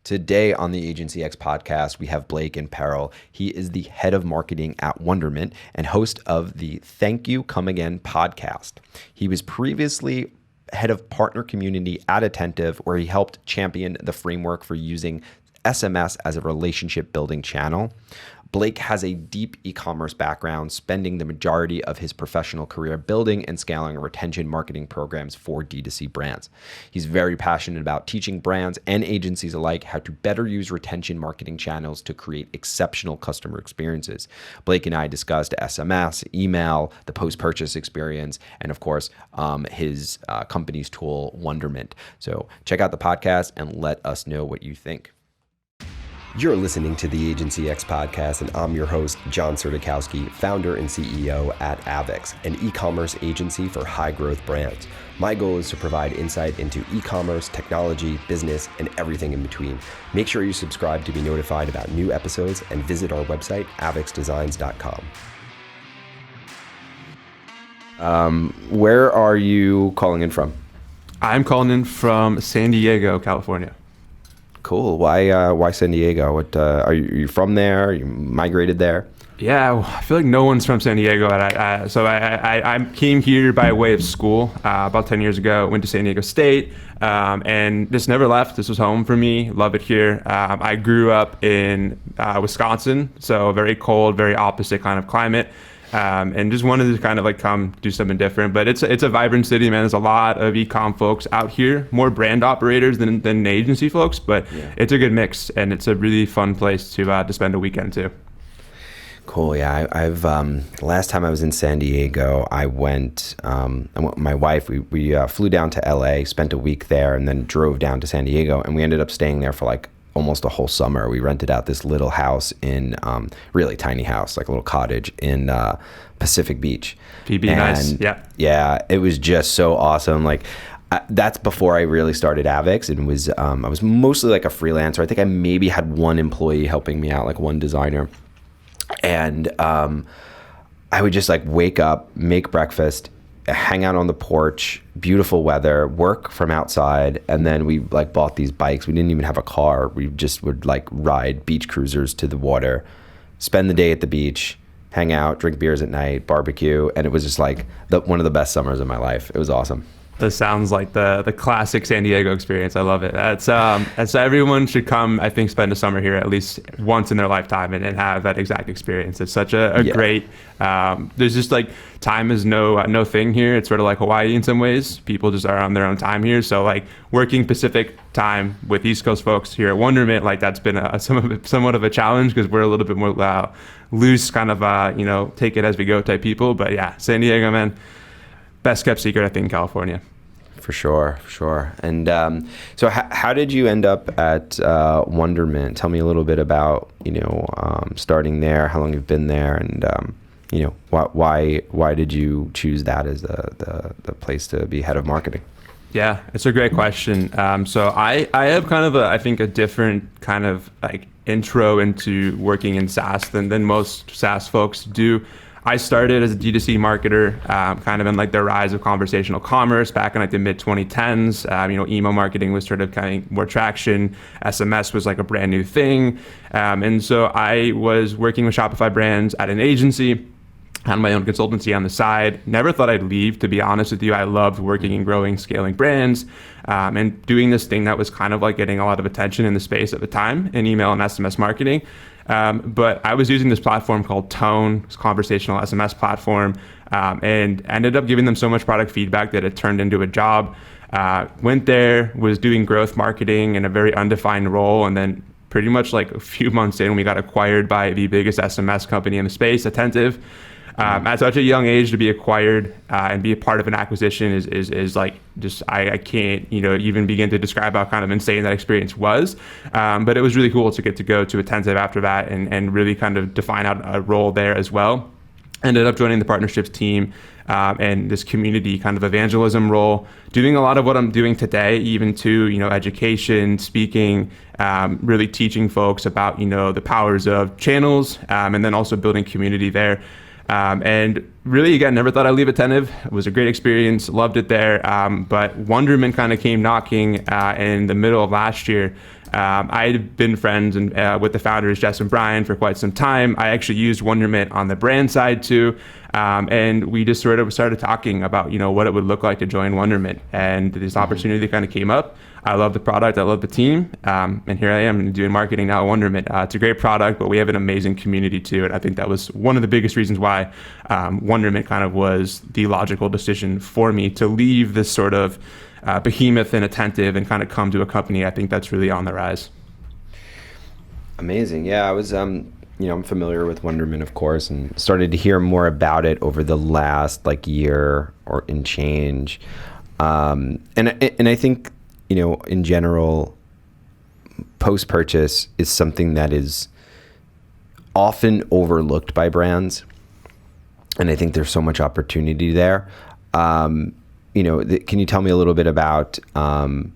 Today on the Agency X podcast, we have Blake Imperl. He is the head of marketing at Wonderment and host of the Thank You Come Again podcast. He was previously head of partner community at Attentive, where he helped champion the framework for using SMS as a relationship building channel. Blake has a deep e-commerce background, spending the majority of his professional career building and scaling retention marketing programs for D2C brands. He's very passionate about teaching brands and agencies alike how to better use retention marketing channels to create exceptional customer experiences. Blake and I discussed SMS, email, the post-purchase experience, and of course, his company's tool, Wonderment. So check out the podcast and let us know what you think. You're listening to the Agency X podcast, and I'm your host, John Sertikowski, founder and CEO at Avex, an e-commerce agency for high-growth brands. My goal is to provide insight into e-commerce, technology, business, and everything in between. Make sure you subscribe to be notified about new episodes and visit our website, avexdesigns.com. Where are you calling in from? I'm calling in from San Diego, California. Cool. Why San Diego? What are you from there? Are you migrated there? Yeah, I feel like no one's from San Diego. So I came here by way of school about 10 years ago. Went to San Diego State and just never left. This was home for me. Love it here. I grew up in Wisconsin, so very cold, very opposite kind of climate. And just wanted to kind of like come do something different. But it's a vibrant city, man. There's a lot of e-com folks out here, more brand operators than agency folks, but yeah. It's a good mix, and it's a really fun place to spend a weekend too. Cool. Yeah, I've last time I was in San Diego, I went. My wife, we flew down to LA, spent a week there, and then drove down to San Diego, and we ended up staying there for like almost a whole summer. We rented out this little house in really tiny house, like a little cottage in Pacific Beach. PB, nice. Yeah. Yeah, it was just so awesome. Like that's before I really started Avex, and was I was mostly like a freelancer. I think I maybe had one employee helping me out, like one designer. And I would just like wake up, make breakfast, hang out on the porch, beautiful weather, work from outside, and then we like bought these bikes. We didn't even have a car. We just would like ride beach cruisers to the water, spend the day at the beach, hang out, drink beers at night, barbecue, and it was just like one of the best summers of my life. It was awesome. This sounds like the classic San Diego experience. I love it. That's everyone should come, I think, spend a summer here at least once in their lifetime and have that exact experience. It's such a great, there's just like, time is no thing here. It's sort of like Hawaii in some ways. People just are on their own time here. So like working Pacific time with East Coast folks here at Wonderment, like that's been somewhat of a challenge because we're a little bit more loose, kind of, take it as we go type people. But yeah, San Diego, man. Best kept secret, I think, in California. For sure. And so how did you end up at Wonderment? Tell me a little bit about, starting there, how long you've been there, and, why did you choose that as the place to be head of marketing? Yeah, it's a great question. So I have kind of I think a different kind of like intro into working in SaaS than most SaaS folks do. I started as a D2C marketer, kind of in like the rise of conversational commerce back in like the mid 2010s. Email marketing was sort of kind of more traction. SMS was like a brand new thing. And so I was working with Shopify brands at an agency, had my own consultancy on the side. Never thought I'd leave, to be honest with you. I loved working and growing, scaling brands, and doing this thing that was kind of like getting a lot of attention in the space at the time in email and SMS marketing. But I was using this platform called Tone, this conversational SMS platform, and ended up giving them so much product feedback that it turned into a job. Went there, was doing growth marketing in a very undefined role, and then pretty much like a few months in, we got acquired by the biggest SMS company in the space, Attentive. At such a young age to be acquired and be a part of an acquisition is like just I can't even begin to describe how kind of insane that experience was. But it was really cool to get to go to Attentive after that and really kind of define out a role there as well. Ended up joining the partnerships team and this community kind of evangelism role, doing a lot of what I'm doing today, even to education, speaking, really teaching folks about the powers of channels, and then also building community there. And really, again, never thought I'd leave Attentive. It was a great experience, loved it there. But Wonderment kind of came knocking in the middle of last year. I'd been friends with the founders, Jess and Brian, for quite some time. I actually used Wonderment on the brand side too. And we just sort of started talking about, what it would look like to join Wonderment. And this opportunity kind of came up. I love the product. I love the team. And here I am doing marketing now at Wonderment. It's a great product, but we have an amazing community too. And I think that was one of the biggest reasons why Wonderment kind of was the logical decision for me to leave this sort of behemoth and Attentive and kind of come to a company I think that's really on the rise. Amazing. Yeah, I was, I'm familiar with Wonderment, of course, and started to hear more about it over the last year or in change. And I think, in general, post-purchase is something that is often overlooked by brands. And I think there's so much opportunity there. Can you tell me a little bit about kind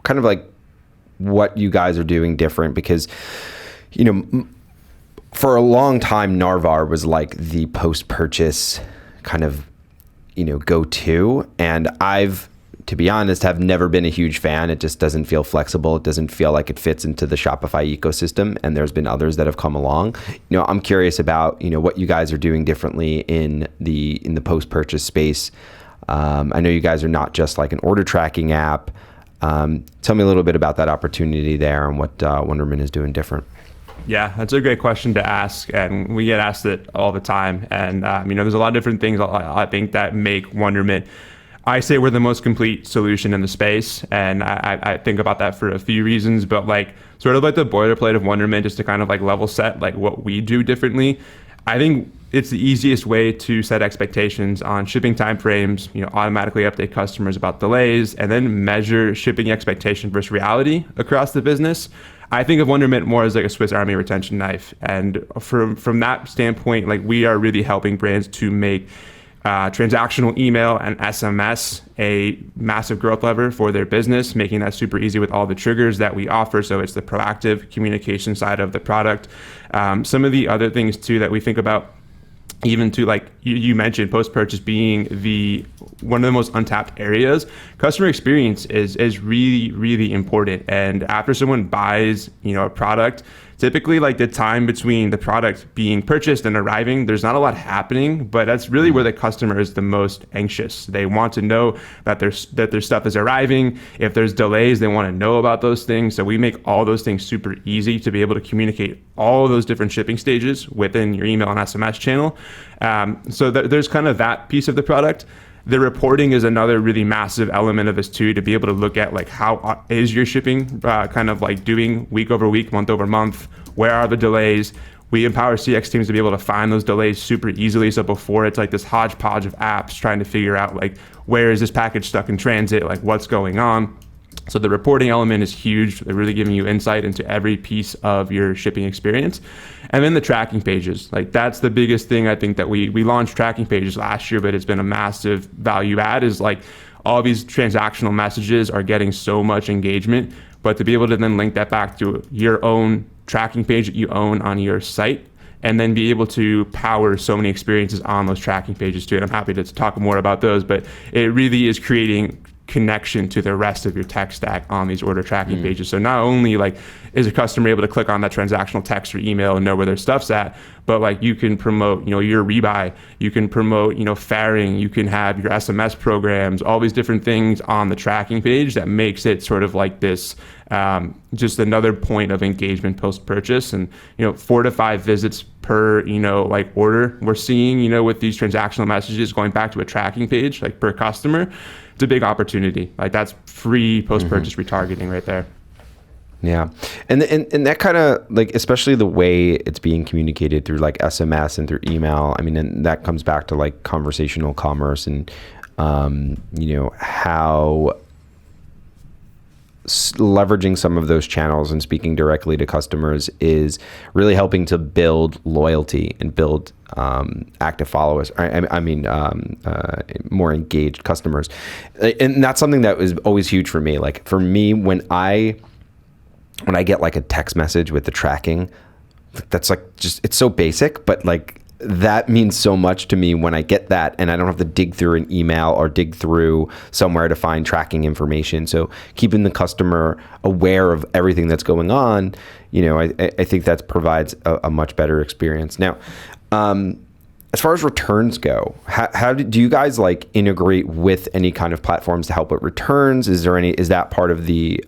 of what you guys are doing different? Because, for a long time, Narvar was the post-purchase kind of, go-to. And I've, to be honest, have never been a huge fan. It just doesn't feel flexible. It doesn't feel like it fits into the Shopify ecosystem. And there's been others that have come along. I'm curious about, what you guys are doing differently in the post-purchase space. I know you guys are not just an order tracking app. Tell me a little bit about that opportunity there and what Wonderment is doing different. Yeah, that's a great question to ask, and we get asked it all the time. And there's a lot of different things I think that make Wonderment. I say we're the most complete solution in the space, and I think about that for a few reasons. But sort of the boilerplate of Wonderment, just to kind of level set what we do differently. I think it's the easiest way to set expectations on shipping timeframes, automatically update customers about delays, and then measure shipping expectation versus reality across the business. I think of Wonderment more as a Swiss Army retention knife. And from that standpoint, we are really helping brands to make transactional email and SMS a massive growth lever for their business, making that super easy with all the triggers that we offer. So it's the proactive communication side of the product. Some of the other things too that we think about, even to you mentioned post-purchase being one of the most untapped areas. Customer experience is really, really important. And after someone buys, a product, typically the time between the product being purchased and arriving, there's not a lot happening, but that's really where the customer is the most anxious. They want to know that their stuff is arriving. If there's delays, they want to know about those things. So we make all those things super easy to be able to communicate all of those different shipping stages within your email and SMS channel. So there's kind of that piece of the product. The reporting is another really massive element of this too, to be able to look at how is your shipping kind of doing week over week, month over month, where are the delays? We empower CX teams to be able to find those delays super easily. So before it's this hodgepodge of apps trying to figure out where is this package stuck in transit, what's going on. So the reporting element is huge. They're really giving you insight into every piece of your shipping experience. And then the tracking pages, that's the biggest thing. I think that we launched tracking pages last year, but it's been a massive value add is all these transactional messages are getting so much engagement, but to be able to then link that back to your own tracking page that you own on your site, and then be able to power so many experiences on those tracking pages too. And I'm happy to talk more about those, but it really is creating connection to the rest of your tech stack on these order tracking pages. So not only is a customer able to click on that transactional text or email and know where their stuff's at, but you can promote, your rebuy, you can promote, fairing, you can have your SMS programs, all these different things on the tracking page that makes it sort of this, just another point of engagement post-purchase. And, 4 to 5 visits per, order we're seeing, with these transactional messages going back to a tracking page, per customer. It's a big opportunity. That's free post-purchase retargeting right there. Yeah. And that kind of especially the way it's being communicated through SMS and through email. I mean, and that comes back to conversational commerce and, how leveraging some of those channels and speaking directly to customers is really helping to build loyalty and build active followers. More engaged customers. And that's something that was always huge for me. For me, when I get a text message with the tracking, that's just, it's so basic, but that means so much to me when I get that and I don't have to dig through an email or dig through somewhere to find tracking information. So keeping the customer aware of everything that's going on, I think that provides a much better experience. Now, as far as returns go, how do you guys like integrate with any kind of platforms to help with returns? Is that part of the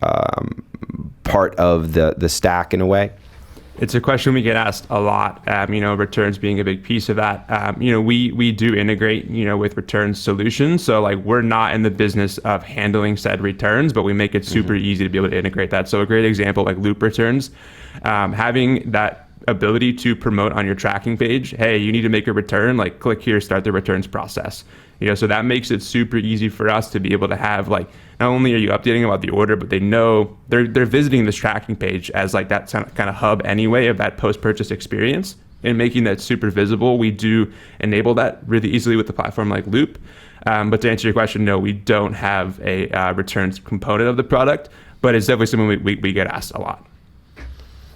stack in a way? It's a question we get asked a lot, returns being a big piece of that. We do integrate, with returns solutions. So like we're not in the business of handling said returns, but we make it super easy to be able to integrate that. So a great example, like loop returns, having that ability to promote on your tracking page, hey, you need to make a return, like click here, start the returns process. So that makes it super easy for us to be able to have like, not only are you updating about the order, but they know they're visiting this tracking page as like that kind of hub anyway of that post-purchase experience, and making that super visible. We do enable that really easily with the platform like Loop. But to answer your question, no, we don't have a returns component of the product, but it's definitely something we get asked a lot.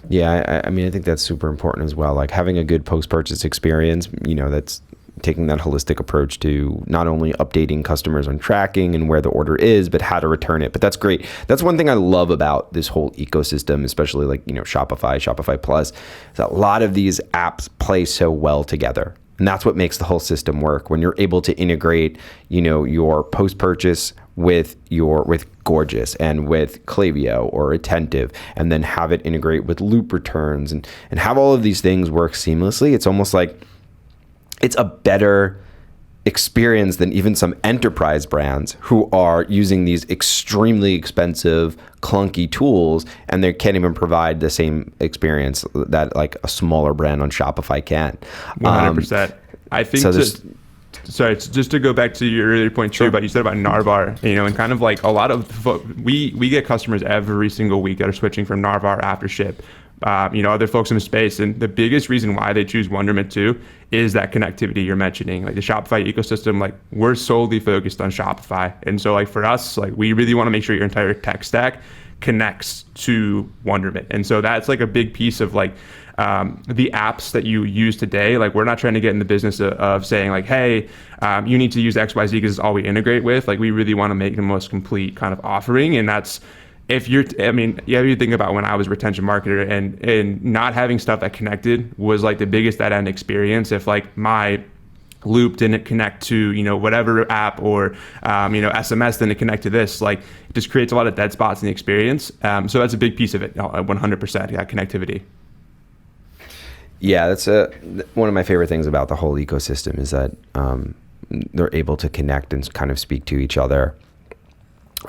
Yeah, I mean, I think that's super important as well. Like having a good post-purchase experience, that's taking that holistic approach to not only updating customers on tracking and where the order is, but how to return it. But that's great. That's one thing I love about this whole ecosystem, especially like, Shopify Plus, is that a lot of these apps play so well together. And that's what makes the whole system work. When you're able to integrate, your post-purchase with Gorgeous and with Klaviyo or Attentive, and then have it integrate with loop returns and have all of these things work seamlessly, it's almost like it's a better experience than even some enterprise brands who are using these extremely expensive, clunky tools, and they can't even provide the same experience that like a smaller brand on Shopify can. 100%. I think sorry, just to go back to your earlier point too, you said about Narvar, and kind of like a lot of we get customers every single week that are switching from Narvar after ship. Other folks in the space, and the biggest reason why they choose Wonderment too is that connectivity you're mentioning, like the Shopify ecosystem. Like we're solely focused on Shopify, and so like for us, like we really want to make sure your entire tech stack connects to Wonderment, and so that's like a big piece of like the apps that you use today. Like we're not trying to get in the business of saying like, hey, you need to use XYZ because it's all we integrate with. Like we really want to make the most complete kind of offering, and that's. You think about when I was retention marketer and not having stuff that connected was like the biggest end experience. If like my Loop didn't connect to, whatever app or, SMS didn't connect to this, like it just creates a lot of dead spots in the experience. So that's a big piece of it, 100%, connectivity. Yeah, that's one of my favorite things about the whole ecosystem is that they're able to connect and kind of speak to each other.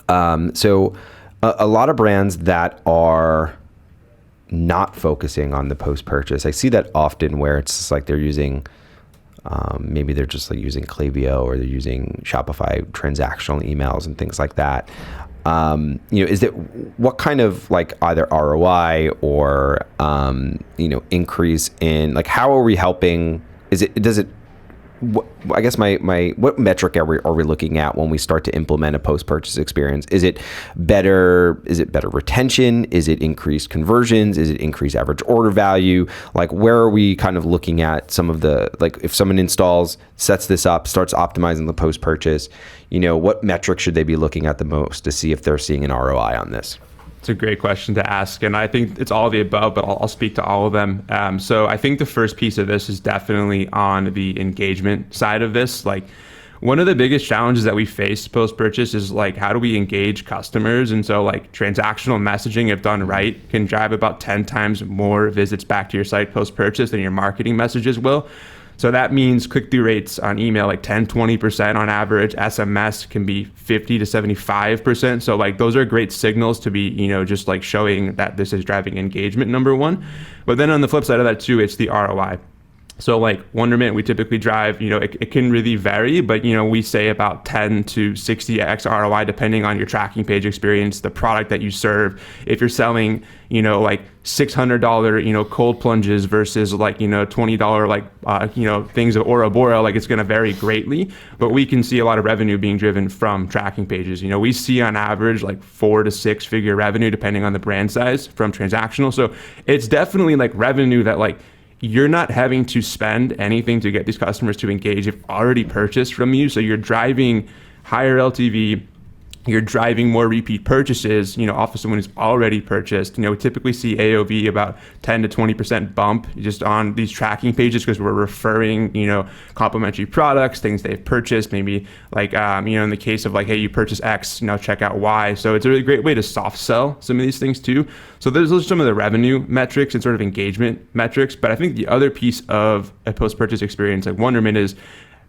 So a lot of brands that are not focusing on the post-purchase, I see that often where it's just like they're using, maybe they're just like using Klaviyo or they're using Shopify transactional emails and things like that. What kind of like either ROI or, increase in like, how are we helping? I guess what metric are we looking at when we start to implement a post-purchase experience? Is it better retention? Is it increased conversions? Is it increased average order value? Like where are we kind of looking at some of the, like if someone installs, sets this up, starts optimizing the post-purchase, what metric should they be looking at the most to see if they're seeing an ROI on this? It's a great question to ask, and I think it's all of the above, but I'll speak to all of them. So I think the first piece of this is definitely on the engagement side of this. Like one of the biggest challenges that we face post-purchase is like, how do we engage customers? And so like transactional messaging, if done right, can drive about 10 times more visits back to your site post-purchase than your marketing messages will. So that means click-through rates on email, like 10, 20% on average. SMS can be 50 to 75%. So like those are great signals to be, just like showing that this is driving engagement, number one. But then on the flip side of that too, it's the ROI. So like Wonderment, we typically drive, it can really vary, but we say about 10 to 60x ROI depending on your tracking page experience, the product that you serve. If you're selling, like $600, cold plunges versus like, $20 like, things of Aura Bora, like it's going to vary greatly, but we can see a lot of revenue being driven from tracking pages. We see on average like 4 to 6 figure revenue depending on the brand size from transactional. So it's definitely like revenue that like, you're not having to spend anything to get these customers to engage. They've already purchased from you. So you're driving higher LTV, you're driving more repeat purchases, off of someone who's already purchased. We typically see AOV about 10 to 20% bump just on these tracking pages because we're referring, complementary products, things they've purchased, maybe like, in the case of like, hey, you purchase X, check out Y. So it's a really great way to soft sell some of these things too. So those are some of the revenue metrics and sort of engagement metrics. But I think the other piece of a post-purchase experience like Wonderment is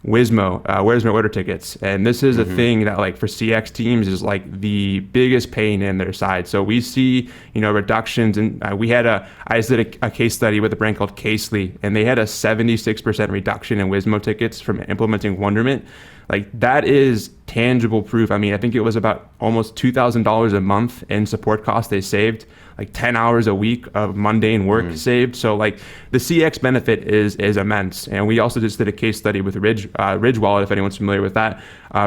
Wizmo, where's my order tickets? And this is a thing that like for CX teams is like the biggest pain in their side. So we see, reductions. And I just did a case study with a brand called Casely, and they had a 76% reduction in Wizmo tickets from implementing Wonderment. Like that is tangible proof. I mean, I think it was about almost $2,000 a month in support costs they saved, like 10 hours a week of mundane work saved. So like the CX benefit is immense. And we also just did a case study with Ridge Wallet, if anyone's familiar with that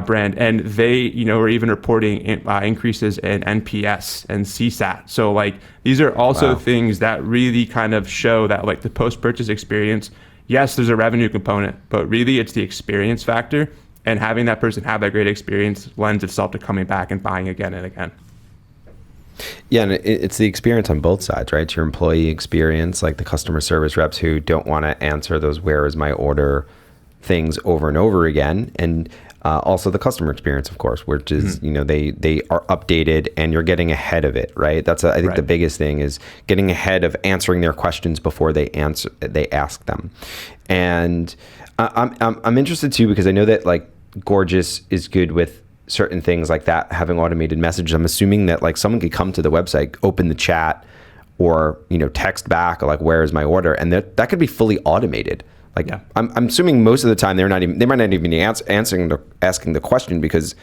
brand. And they, were even reporting increases in NPS and CSAT. So like these are also things that really kind of show that like the post-purchase experience, yes, there's a revenue component, but really it's the experience factor. And having that person have that great experience lends itself to coming back and buying again and again. Yeah, and it's the experience on both sides, right? It's your employee experience, like the customer service reps who don't want to answer those "where is my order" things over and over again, and also the customer experience, of course, which is they are updated and you're getting ahead of it, right? That's I think the biggest thing is getting ahead of answering their questions before they ask them, and I'm interested too because I know that like Gorgeous is good with certain things like that, having automated messages. I'm assuming that like someone could come to the website, open the chat, or text back like where is my order, and that could be fully automated. Like I'm assuming most of the time they might not even be asking the question because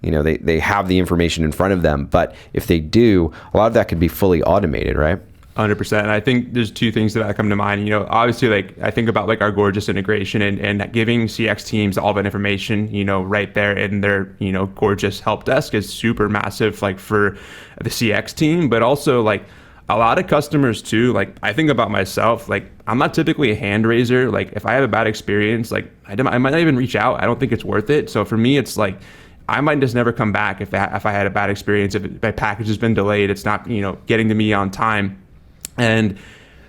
they have the information in front of them. But if they do, a lot of that could be fully automated, right? 100%. And I think there's two things that come to mind. Obviously, like I think about like our Gorgeous integration and giving CX teams all that information, right there in their, Gorgeous help desk is super massive, like for the CX team, but also like a lot of customers too. Like I think about myself, like I'm not typically a hand raiser. Like if I have a bad experience, like I might not even reach out. I don't think it's worth it. So for me, it's like, I might just never come back if I had a bad experience, if my package has been delayed, it's not, getting to me on time. And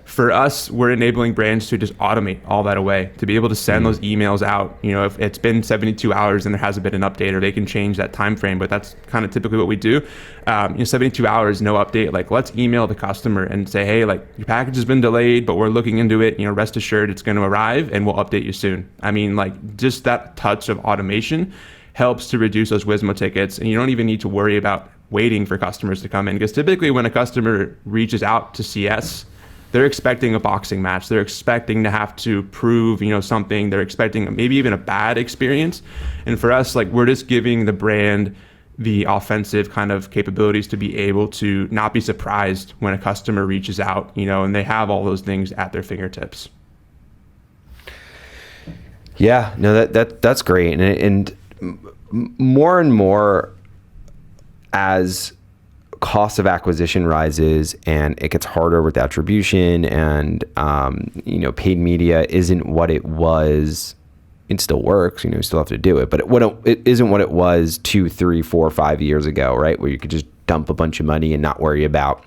for us, we're enabling brands to just automate all that away, to be able to send those emails out. If it's been 72 hours and there hasn't been an update, or they can change that time frame, but that's kind of typically what we do. 72 hours, no update. Like let's email the customer and say, hey, like your package has been delayed, but we're looking into it. Rest assured it's going to arrive and we'll update you soon. I mean, like just that touch of automation helps to reduce those Wizmo tickets, and you don't even need to worry about waiting for customers to come in, because typically when a customer reaches out to CS, they're expecting a boxing match. They're expecting to have to prove, something. They're expecting maybe even a bad experience. And for us, like we're just giving the brand the offensive kind of capabilities to be able to not be surprised when a customer reaches out, and they have all those things at their fingertips. Yeah, no, that's great. And more and more as cost of acquisition rises and it gets harder with attribution and paid media isn't what it was. It still works, you still have to do it, but it isn't what it was 2, 3, 4, 5 years ago, right? Where you could just dump a bunch of money and not worry about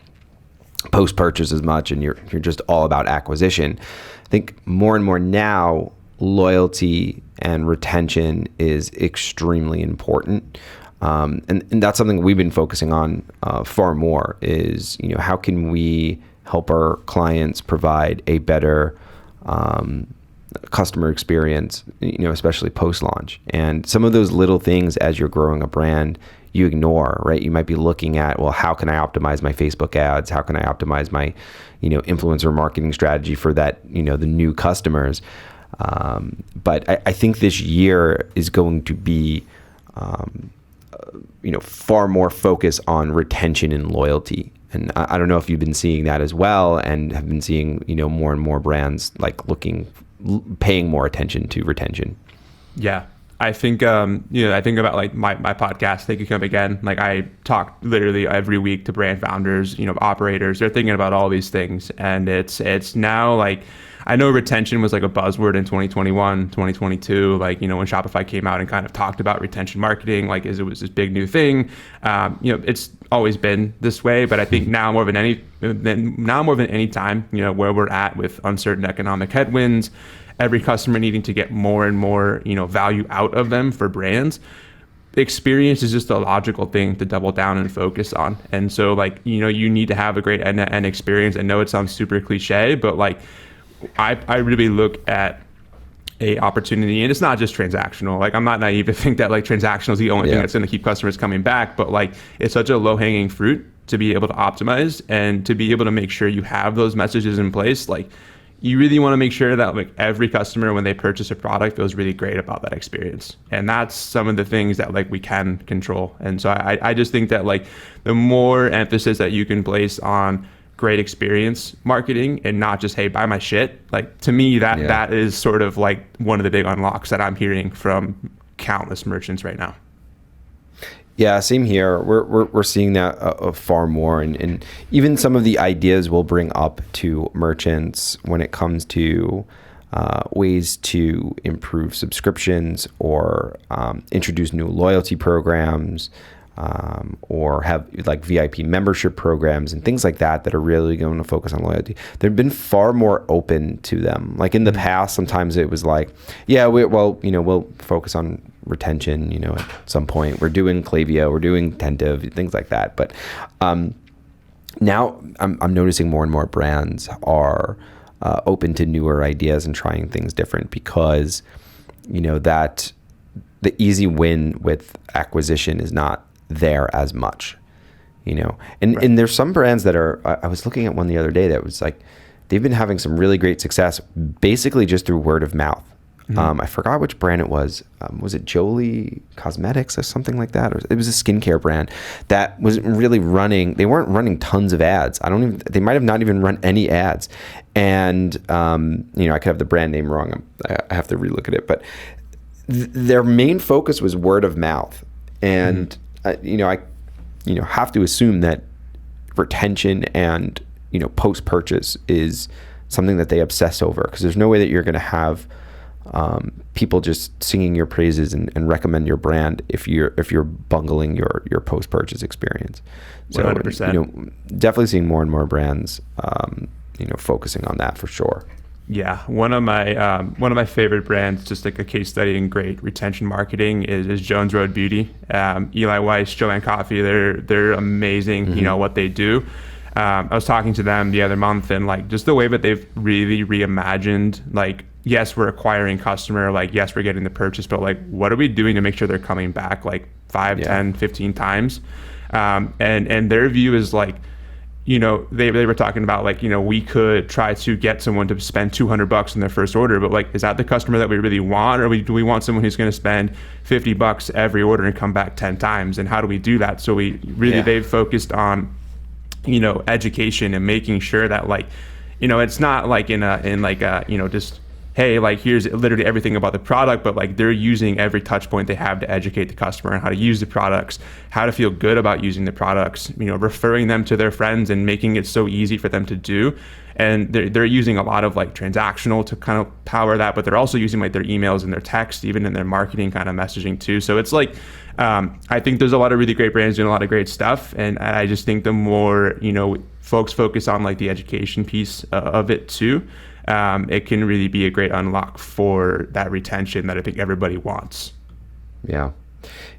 post-purchase as much, and you're just all about acquisition. I think more and more now, loyalty and retention is extremely important. And that's something we've been focusing on far more is, how can we help our clients provide a better customer experience, especially post-launch. And some of those little things as you're growing a brand, you ignore, right? You might be looking at, well, how can I optimize my Facebook ads? How can I optimize my, influencer marketing strategy for that, the new customers? But I think this year is going to be far more focus on retention and loyalty. And I don't know if you've been seeing that as well, and have been seeing, more and more brands like paying more attention to retention. Yeah, I think I think about like my podcast, Thank You Come Again. Like I talk literally every week to brand founders, operators. They're thinking about all these things, and it's now like, I know retention was like a buzzword in 2021, 2022, like, when Shopify came out and kind of talked about retention marketing, like it was this big new thing. It's always been this way, but I think now more than any time, where we're at with uncertain economic headwinds, every customer needing to get more and more, value out of them for brands, experience is just a logical thing to double down and focus on. And so like, you need to have a great end-to-end experience. I know it sounds super cliche, but like I really look at a opportunity, and it's not just transactional. Like I'm not naive to think that like transactional is the only thing that's going to keep customers coming back, but like it's such a low-hanging fruit to be able to optimize and to be able to make sure you have those messages in place. Like you really want to make sure that like every customer, when they purchase a product, feels really great about that experience. And that's some of the things that like we can control. And so I just think that like the more emphasis that you can place on great experience marketing and not just, hey, buy my shit, like to me that is sort of like one of the big unlocks that I'm hearing from countless merchants right now. Yeah, same here. We're seeing that far more, and even some of the ideas we'll bring up to merchants when it comes to ways to improve subscriptions or introduce new loyalty programs, or have like VIP membership programs and things like that are really going to focus on loyalty. They've been far more open to them. Like in the past, sometimes it was like, we'll focus on retention, at some point. We're doing Klaviyo, we're doing Attentive, things like that. But now I'm noticing more and more brands are open to newer ideas and trying things different, because that the easy win with acquisition is not there as much, and there's some brands that are, I was looking at one the other day that was like, they've been having some really great success basically just through word of mouth. I forgot which brand it was. Was it Jolie Cosmetics or something like that? Or it was a skincare brand that wasn't really running. They weren't running tons of ads. They might have not even run any ads. And, I could have the brand name wrong. I have to relook at it. But their main focus was word of mouth. And, I have to assume that retention and, post-purchase is something that they obsess over, because there's no way that you're going to have people just singing your praises and recommend your brand if you're bungling your post-purchase experience. So 100%. Definitely seeing more and more brands focusing on that for sure. Yeah, one of my favorite brands, just like a case study in great retention marketing, is Jones Road Beauty. Eli Weiss, Joanne Coffey, they're amazing. What they do. I was talking to them the other month, and like just the way that they've really reimagined, like, yes, we're acquiring customer, like, yes, we're getting the purchase, but like, what are we doing to make sure they're coming back like 5, 10, 15 times? And their view is like, they were talking about like, we could try to get someone to spend $200 in their first order, but like, is that the customer that we really want? Or do we want someone who's going to spend $50 every order and come back 10 times? And how do we do that? So they've focused on, education and making sure that like, it's not like just, hey, like here's literally everything about the product, but like they're using every touch point they have to educate the customer on how to use the products, how to feel good about using the products, referring them to their friends and making it so easy for them to do. And they're using a lot of like transactional to kind of power that, but they're also using like their emails and their text, even in their marketing kind of messaging too. So it's like, I think there's a lot of really great brands doing a lot of great stuff. And I just think the more, folks focus on like the education piece of it too, it can really be a great unlock for that retention that I think everybody wants. Yeah.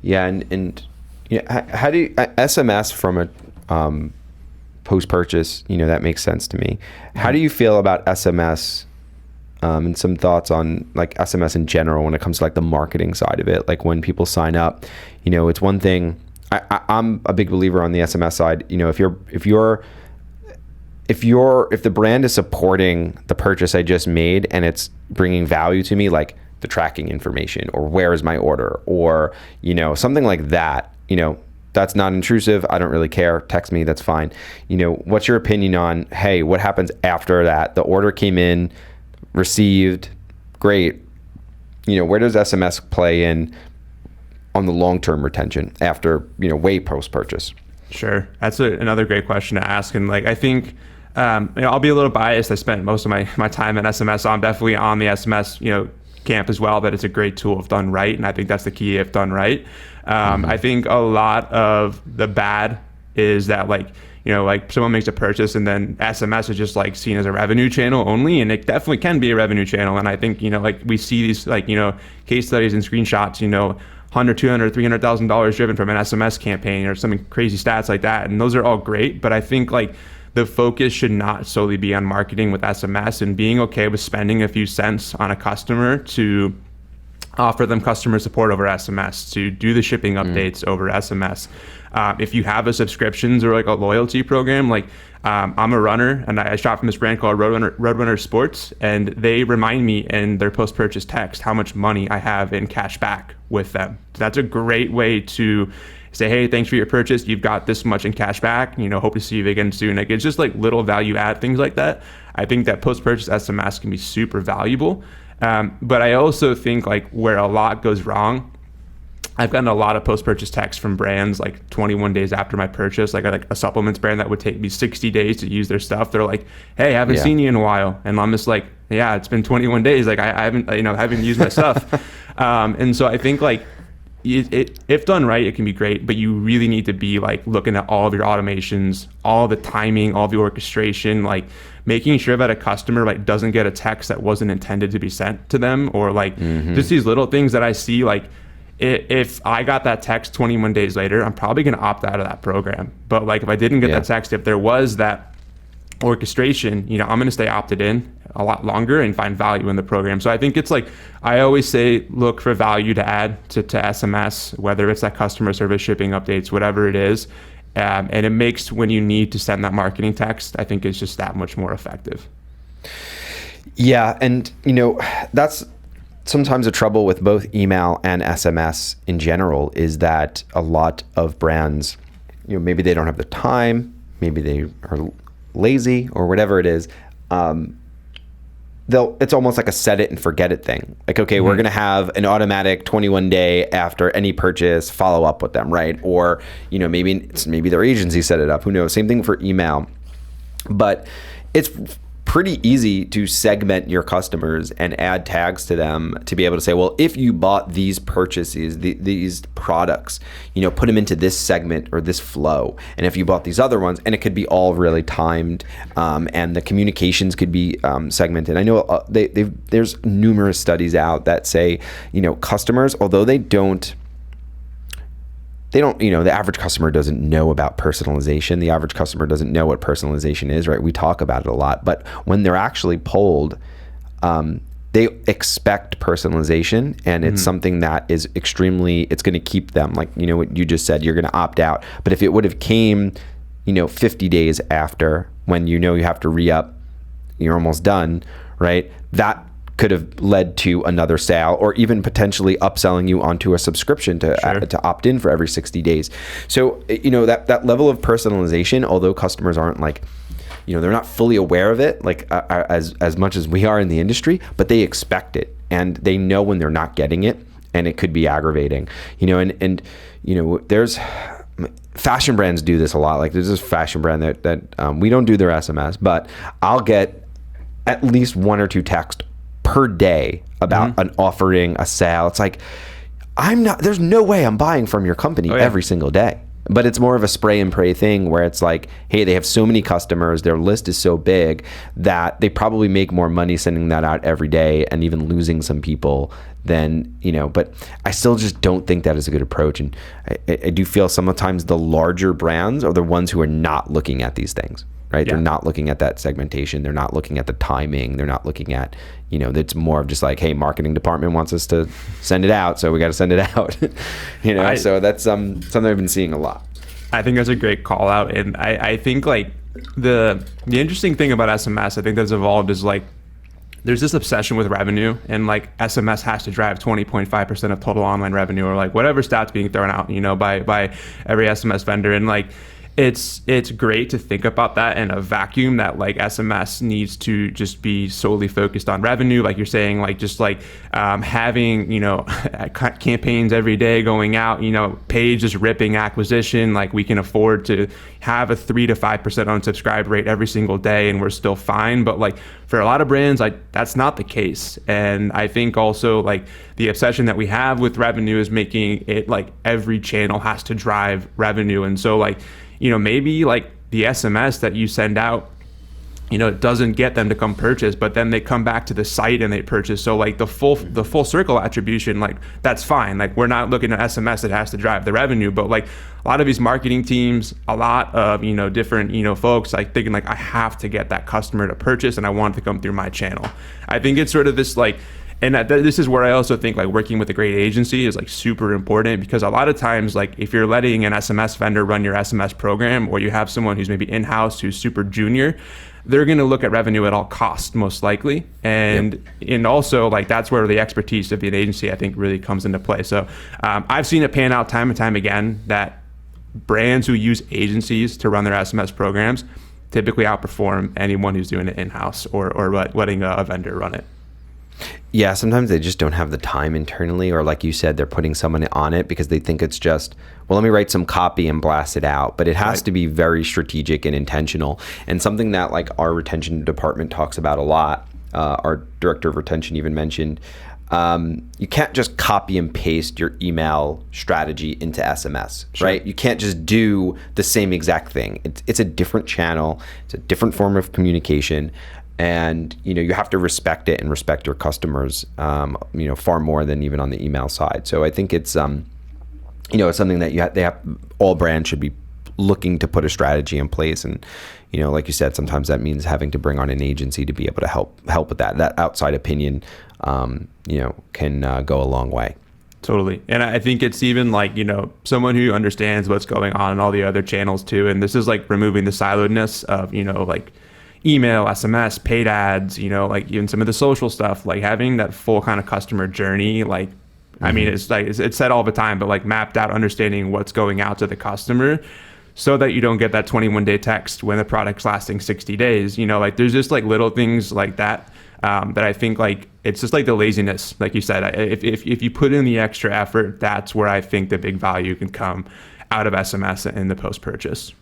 Yeah. And how do you, SMS from a post-purchase, that makes sense to me. How do you feel about SMS, and some thoughts on like SMS in general when it comes to like the marketing side of it? Like when people sign up, it's one thing. I'm a big believer on the SMS side. If the brand is supporting the purchase I just made and it's bringing value to me, like the tracking information or where is my order or, something like that, that's not intrusive. I don't really care. Text me. That's fine. What's your opinion on, hey, what happens after that? The order came in, received, great. where does SMS play in on the long-term retention after, way post-purchase? Sure. That's another great question to ask. And like, I think, I'll be a little biased. I spent most of my time at SMS, so I'm definitely on the SMS, camp as well, that it's a great tool if done right. And I think that's the key, if done right. I think a lot of the bad is that like someone makes a purchase and then SMS is just like seen as a revenue channel only. And it definitely can be a revenue channel. And I think, like we see these like, case studies and screenshots, $100, $200, $300,000 driven from an SMS campaign or some crazy stats like that. And those are all great. But I think like the focus should not solely be on marketing with SMS and being okay with spending a few cents on a customer to offer them customer support over SMS, to do the shipping updates over SMS. If you have a subscriptions or like a loyalty program, like I'm a runner and I shop from this brand called Roadrunner Sports, and they remind me in their post-purchase text how much money I have in cash back with them. That's a great way to say, hey, thanks for your purchase. You've got this much in cash back. Hope to see you again soon. Like, it's just like little value add things like that. I think that post-purchase SMS can be super valuable. But I also think like where a lot goes wrong, I've gotten a lot of post-purchase texts from brands like 21 days after my purchase, like a supplements brand that would take me 60 days to use their stuff. They're like, hey, I haven't seen you in a while. And I'm just like, yeah, it's been 21 days. Like I haven't used my stuff. And so I think like, if done right, it can be great, but you really need to be like looking at all of your automations, all the timing, all the orchestration, like making sure that a customer like doesn't get a text that wasn't intended to be sent to them, or like just these little things that I see. Like if I got that text 21 days later, I'm probably going to opt out of that program. But like if I didn't get that text, if there was that orchestration, I'm going to stay opted in a lot longer and find value in the program. So I think it's like, I always say, look for value to add to SMS, whether it's that customer service, shipping updates, whatever it is. And it makes, when you need to send that marketing text, I think it's just that much more effective. Yeah. And, that's sometimes the trouble with both email and SMS in general, is that a lot of brands, maybe they don't have the time, maybe they are lazy or whatever it is. It's almost like a set it and forget it thing. Like, okay, we're going to have an automatic 21 day after any purchase follow up with them, right? Or, maybe their agency set it up. Who knows? Same thing for email. But it's pretty easy to segment your customers and add tags to them to be able to say, well, if you bought these purchases, these products, put them into this segment or this flow. And if you bought these other ones, and it could be all really timed, and the communications could be segmented. I know there's numerous studies out that say, customers, although they don't, the average customer doesn't know about personalization. The average customer doesn't know what personalization is, right? We talk about it a lot, but when they're actually polled, they expect personalization, and it's something that is it's going to keep them, like, what you just said, you're going to opt out. But if it would have came, 50 days after, when you have to re-up, you're almost done, right? That could have led to another sale, or even potentially upselling you onto a subscription to opt in for every 60 days. So, that level of personalization, although customers aren't like, they're not fully aware of it, like as much as we are in the industry, but they expect it, and they know when they're not getting it, and it could be aggravating, and there's fashion brands do this a lot. Like, there's this fashion brand that we don't do their SMS, but I'll get at least one or two texts per day about an offering, a sale. It's like, there's no way I'm buying from your company every single day. But it's more of a spray and pray thing, where it's like, hey, they have so many customers, their list is so big that they probably make more money sending that out every day, and even losing some people than, but I still just don't think that is a good approach. And I do feel sometimes the larger brands are the ones who are not looking at these things, right? They're not looking at that segmentation. They're not looking at the timing. They're not looking at, it's more of just like, hey, marketing department wants us to send it out, so we got to send it out. So that's something I've been seeing a lot. I think that's a great call out. And I think like the interesting thing about SMS, I think that's evolved, is like, there's this obsession with revenue, and like SMS has to drive 20.5% of total online revenue, or like whatever stats being thrown out, by every SMS vendor. And like, it's great to think about that in a vacuum, that like SMS needs to just be solely focused on revenue, like you're saying, like just like having, you know, campaigns every day going out, you know, page just ripping acquisition, like we can afford to have a 3 to 5% unsubscribe rate every single day and we're still fine. But like for a lot of brands, like that's not the case. And I think also like the obsession that we have with revenue is making it like every channel has to drive revenue. And so like, you know, maybe like the SMS that you send out, you know, it doesn't get them to come purchase, but then they come back to the site and they purchase. So like the full circle attribution, like that's fine. Like we're not looking at SMS that has to drive the revenue, but like a lot of these marketing teams, a lot of, you know, different, you know, folks like thinking like I have to get that customer to purchase and I want it to come through my channel. I think it's sort of this like, and this is where I also think like working with a great agency is like super important, because a lot of times like if you're letting an SMS vendor run your SMS program, or you have someone who's maybe in-house who's super junior, they're going to look at revenue at all costs most likely. And and also like that's where the expertise of the agency I think really comes into play. So I've seen it pan out time and time again that brands who use agencies to run their SMS programs typically outperform anyone who's doing it in-house or letting a vendor run it. Yeah, sometimes they just don't have the time internally, or like you said, they're putting someone on it because they think it's just, well, let me write some copy and blast it out. But it has to be very strategic and intentional, and something that like our retention department talks about a lot. Our director of retention even mentioned, you can't just copy and paste your email strategy into SMS, right? You can't just do the same exact thing. It's a different channel. It's a different form of communication. And, you know, you have to respect it and respect your customers, you know, far more than even on the email side. So I think it's, you know, it's something that all brands should be looking to put a strategy in place. And, you know, like you said, sometimes that means having to bring on an agency to be able to help with that. That outside opinion, you know, can go a long way. Totally. And I think it's even like, you know, someone who understands what's going on in all the other channels too. And this is like removing the siloedness of, you know, like email, SMS, paid ads, you know, like even some of the social stuff, like having that full kind of customer journey, like, I mean, it's like, it's said all the time, but like mapped out, understanding what's going out to the customer so that you don't get that 21-day text when the product's lasting 60 days, you know, like there's just like little things like that, that I think like, it's just like the laziness, like you said, if you put in the extra effort, that's where I think the big value can come out of SMS in the post-purchase.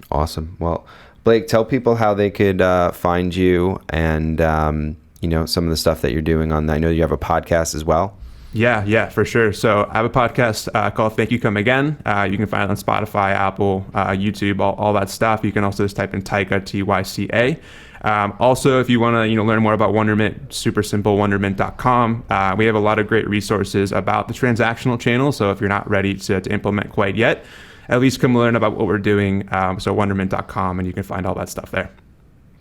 Awesome. Well, Blake, tell people how they could find you and, you know, some of the stuff that you're doing on. I know you have a podcast as well. Yeah, for sure. So I have a podcast called Thank You Come Again. You can find it on Spotify, Apple, YouTube, all that stuff. You can also just type in Tyca, Tyca. Also, if you want to, you know, learn more about Wonderment, super simple, wonderment.com. We have a lot of great resources about the transactional channel. So if you're not ready to implement quite yet, at least come learn about what we're doing. So wonderment.com, and you can find all that stuff there.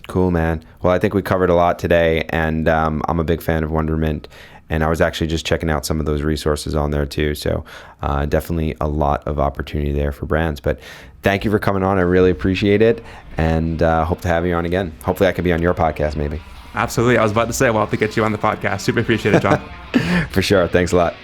Cool, man. Well, I think we covered a lot today, and I'm a big fan of Wonderment, and I was actually just checking out some of those resources on there too. So definitely a lot of opportunity there for brands. But thank you for coming on. I really appreciate it, and hope to have you on again. Hopefully I can be on your podcast maybe. Absolutely. I was about to say, well, I'll have to get you on the podcast. Super appreciate it, John. For sure. Thanks a lot.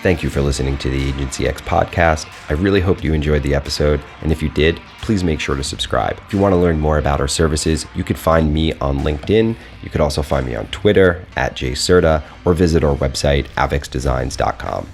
Thank you for listening to the Agency X podcast. I really hope you enjoyed the episode, and if you did, please make sure to subscribe. If you want to learn more about our services, you could find me on LinkedIn. You could also find me on Twitter @jcerta, or visit our website avexdesigns.com.